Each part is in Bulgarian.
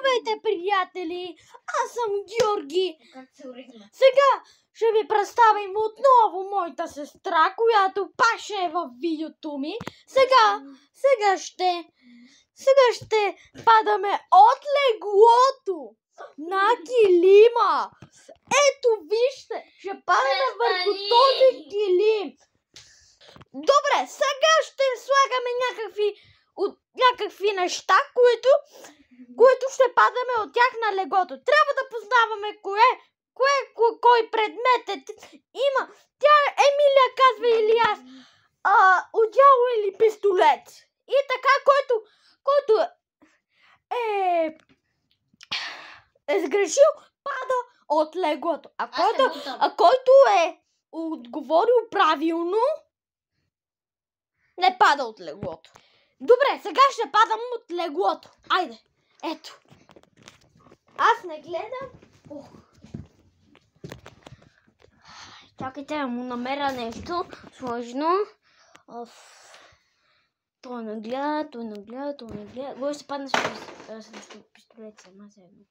Здравейте, приятели! Аз съм Георги. Сега ще ви представим отново моята сестра, която паше е в видеото ми. Сега ще падаме от леглото на килима. Ето, вижте, ще падаме върху този килим. Добре, сега ще слагаме някакви неща, които ще падаме от тях на леглото. Трябва да познаваме кой предмет има. Тя Емилия казва или аз. Одяло или пистолет. И така, който е сгрешил, пада от леглото. А който е отговорил правилно, не пада от леглото. Добре, сега ще падам от леглото. Айде, ето. Аз не гледам. Чакайте да му намеря нещо сложно. Той не гледа. Гой ще паднеш с пистолет сама заедно.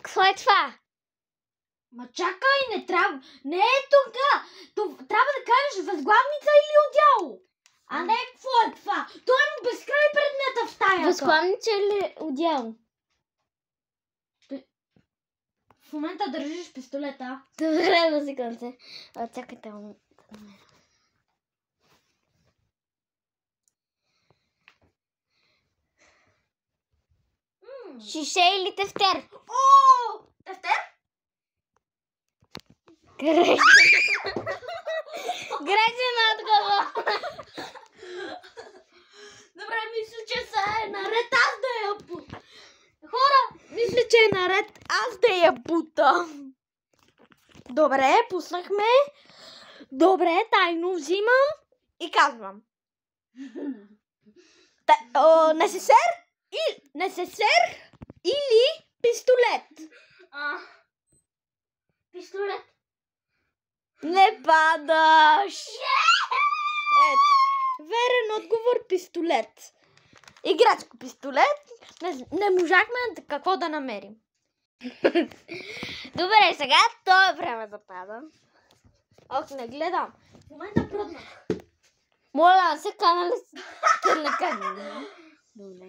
Какво е това? Ма чакай, не трябва. Не е тук. Трябва да кажеш възглавница или одяло. А не какво е това? Той има безкрай предмета в стаята. Възглавница или одяло? В момента държиш пистолета. Добре, да секунде. Чакайте. Шише или тефтер? О, тефтер? Грешен отговор. Добре, мисля, че е наред аз да я бута. Хора, мисля, че е наред аз да я бута. Добре, пуснахме. Добре, тайно взимам и казвам. Несесер или пистолет? Пистолет. Не падаш. Ето, верен отговор, пистолет. Играчко пистолет. Не можахме какво да намерим. Добре, сега то е време да пада. Ох, не гледам. В момента пръднах. Моля, се канали с... Добре.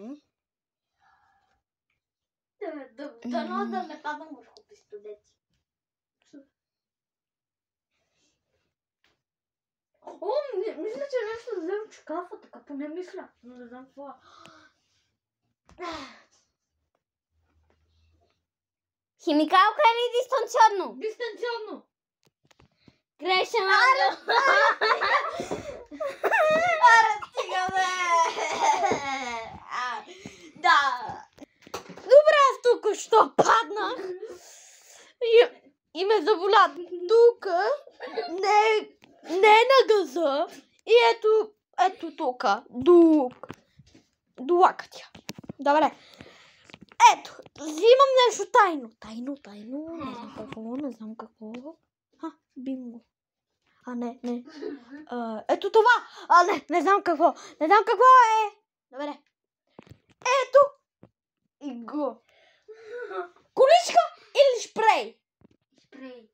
Дано да не падам върху пистолети. О, мисля, че нещо да взема шкафа, така поне мисля. Но не знам какво. Химикалка или дистанционно? Дистанционно. Грешен Аре, стига бе! Да. Добре, аз тук що паднах. И ме заболя тук. Не на газа. И ето тук. До лакътя. Добре. Ето, взимам нещо тайно. Тайно. Не знам какво. Бинго. Не. Ето това. Не знам какво. Е. Добре. Ето. И го. Количка или шпрей? Шпрей.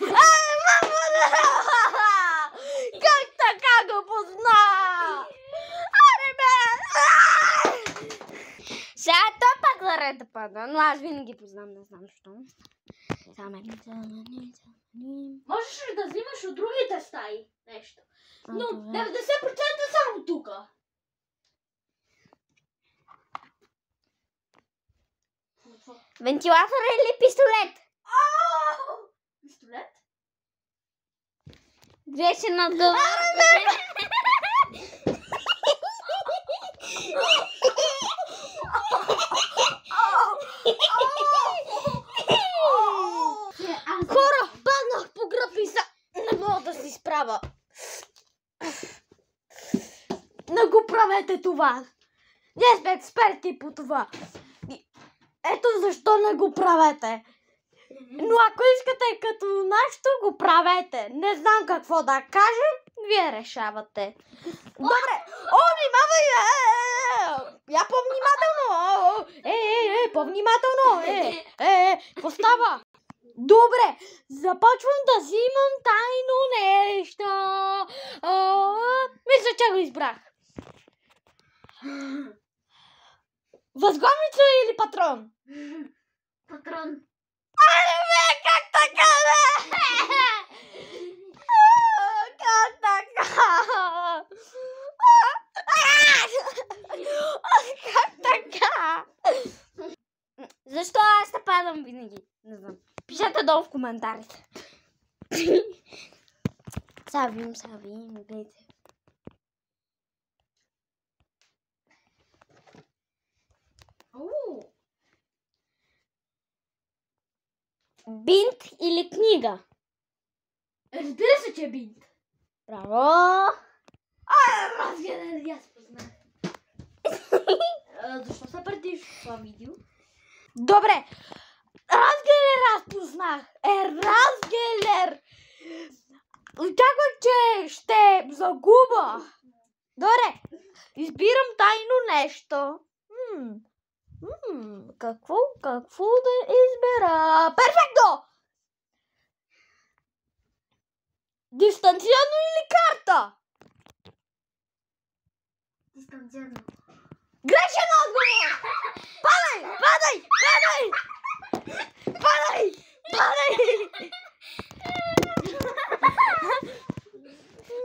Мамо! Как така го позна? Аре бе! Сега той пак заред да пада, но аз винаги познам, не знам защо. Можеш ли да взимаш от другите стаи нещо? Но 90% само тук. Вентилатор или пистолет? Пистолет? Грешен отговор. Хора, паднах по гръб и не мога да си справя. Не го правете това. Ние сме експерти по това. Ето защо не го правете. Но ако искате като нашето, го правете. Не знам какво да кажем, вие решавате. Добре. О, внимавай! Я по-внимателно. По-внимателно. Какво става? Добре, започвам да взимам тайно нещо. Мисля, че го избрах. Възглавница или патрон? Патрон. Аре бе, как така бе? Как така? Как така? Защо аз те падам винаги? Не знам. Пишете долу в коментарите. Сега видим, гледайте. Бинт или книга? Разбира се, че е бинт. Браво! Разгледай, аз познах. Защо се предиш в това видео? Добре. Разгелер аз познах. Разгелер. Очаквах, че ще загуба. Добре. Избирам тайно нещо. Какво да избера? Перфекто! Дистанционно или карта? Дистанционно. Грешен отговор! Падай!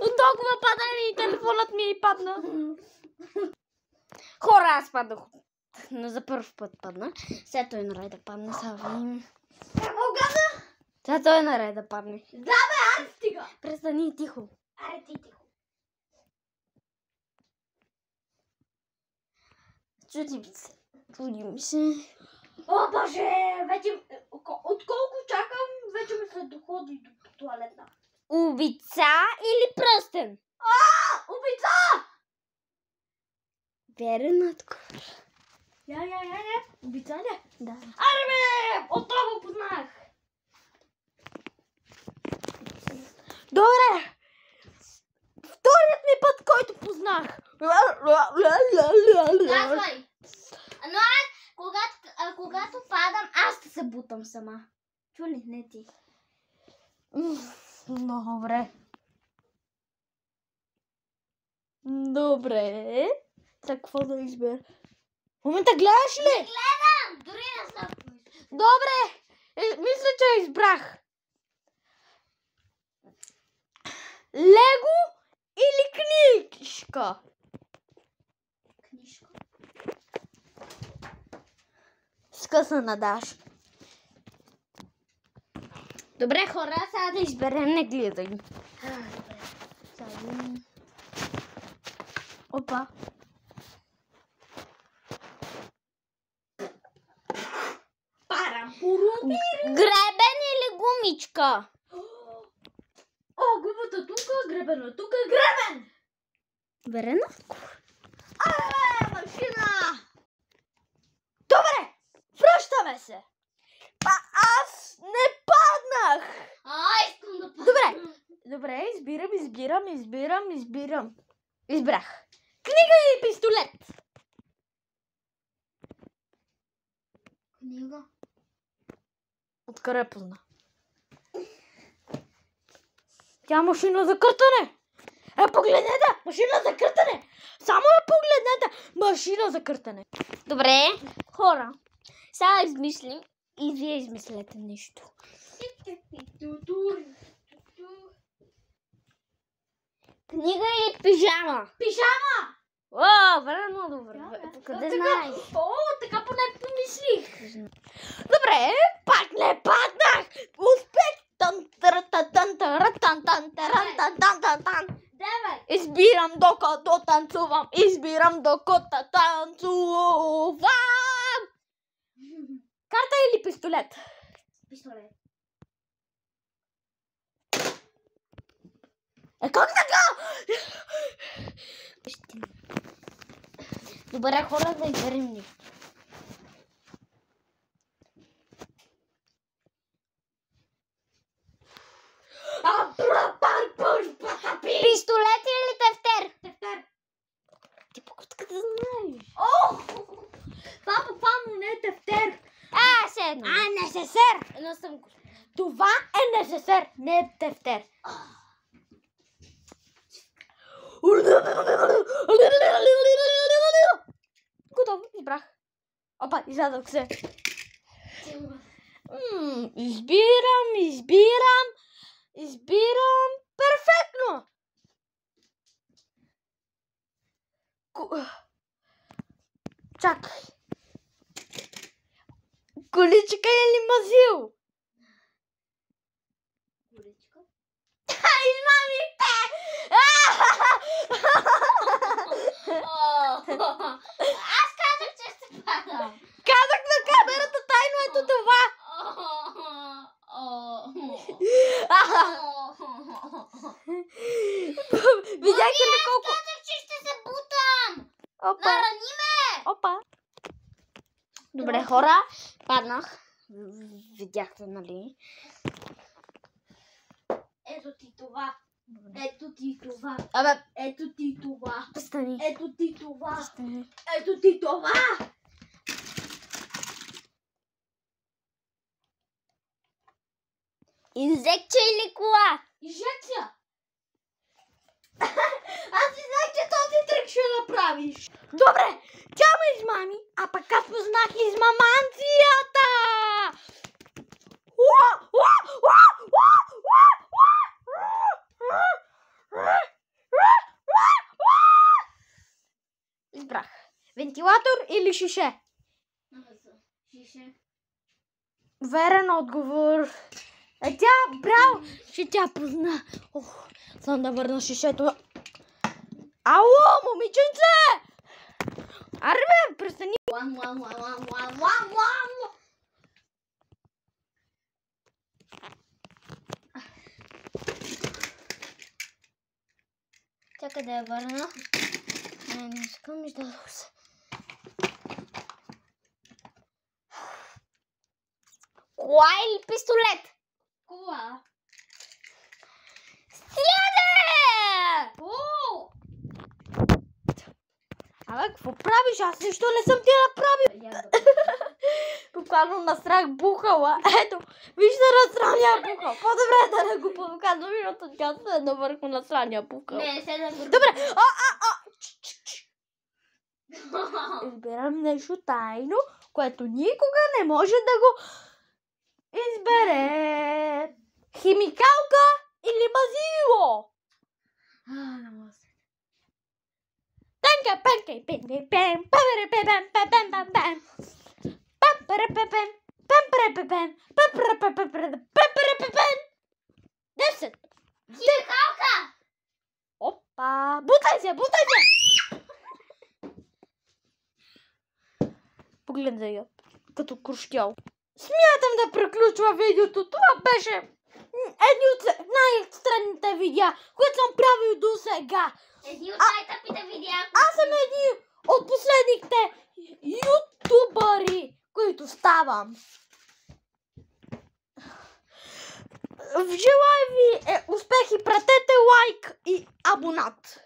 От толкова падане и телефонът ми падна. Хора, аз паднах. Но за първ път падна. Сега той е наред да падне. Сега видим. Сега той е наред да падне. Да бе, аз стига. Престани тихо. Аре ти тихо. Чудим се. О, боже, вече от колко чакам, вече ми се доходи до туалетна. Убица или пръстен? Убица! Верен отговор. Я. Убица ли? Да. Аре бе, отново познах. Добре. Вторият ми път, който познах. Казвай. Но аз, когато падам, аз ще се бутам сама. Чули? Не ти. Добре. Сега какво да избера? В момента гледаш ли? Гледам! Дори не съм. Добре. Мисля, че избрах. Лего или книжка? Книжка. Скъсана Даш. Добре, хора, сега да изберем, не гледай. Опа. Гребен или гумичка? О, губата тука, гребена тука, гребен! Верен? Абе, машина! Добре, връщаме се. Аз не паднах. Искам да падна. Добре, избирам. Избрах. Книга или пистолет? Книга. Откъде позна? Тя машина за къртане. Погледнете! Машина за къртане! Само я погледнете! Машина за къртане. Добре, хора, сега измислим и вие измислете нещо. Книга или пижама? Пижама! О, верно, добре. Къде знаеш? О, така поне помислих. Добре, пак не паднах. Успех. Давай. Избирам докато танцувам. Карта или пистолет? Пистолет. Как така? Добре, хора, да изберем нещо. Пистолет или тефтер? Тефтер. Ти пък откъде знаеш? Ох! НССР. Едно съм го. Това е НССР, не е тефтер. Готово, избрах. Опа, изядох се. Избирам. Перфектно. Чакай. Количка или мазил? Количка. Измамихте! Аз казах, че ще падам. Казах на камерата тайно, ето това. Видяхте ли колко... Казах, че ще се бутам. Опа, Нарани ме. опа. Добре, хора, паднах. Видяхте, нали? Ето ти това. Ето ти това. Абе, Ето ти това. престани. Ето ти това. Престани. Ето ти това. Инзекция или кола? Инжекция. Аз не знаех, че този трик ще направиш. Добре, тя ме измами, а пък аз познах измаманцията. Избрах. Вентилатор или шише? Шише. Верен отговор. Тя, браво, че тя позна. Само да върна шишето. Ало, момиченце! Аре бе, престани. Чакай да я върна. Не искам, издадох се. Кола или пистолет? Кола. Сяде! Абе, какво правиш? Аз нищо не съм ти направил. Буквално насрах бухала. Ето, вижте насрания бухал. По-добре да не го показвам, защото тя се едно върху насрания бухал. Не, се да го... Добре. Избирам нещо тайно, което никога не може да го избере. Химикалка или мазило? Не мога се. Пенка, пенка и пенка, пен, пепере, пепен, пепен, пепен. Пепере, пепен, пепере, пепен, пепере, пепен, пепере, пепен. 10. Химикалка! Опа, бутай се, бутай се! Погледай я, като крушкял. Смятам да приключва видеото. Това беше едни от най-странните видеа, които съм правил до сега. Едни от най-тъпите видеа. Аз съм един от последните ютубъри, които ставам. Желая ви успехи, пратете лайк и абонат.